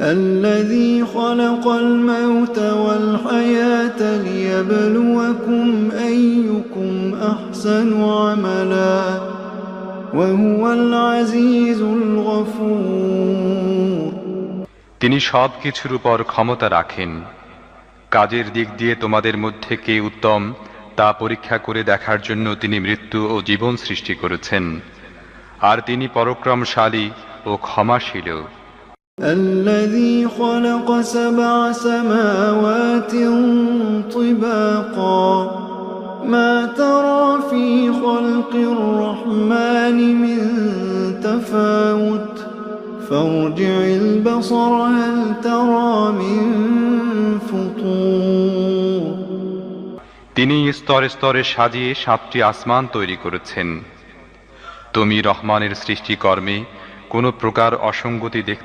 الذي خلق الموت والحياة ليبلوكم أيكم أحسن عملا وهو العزيز الغفور তিনি সব কিছুর উপর ক্ষমতা রাখেন। কাজের দিক দিয়ে তোমাদের মধ্যে কে উত্তম তা পরীক্ষা করে দেখার জন্য তিনি মৃত্যু ও জীবন সৃষ্টি করেছেন, আর তিনি পরাক্রমশালী ও ক্ষমাশীল। الذي خلق 7 سماوات طباقا ما ترى في خلق الرحمن من تفاوت فارجع البصر هل ترى من فطور তিনি স্তরে স্তরে সাজিয়ে 7টি আসমান তৈরি করেছেন। তুমি রহমানের সৃষ্টিকর্মে কোনো প্রকার অসঙ্গতি দেখতে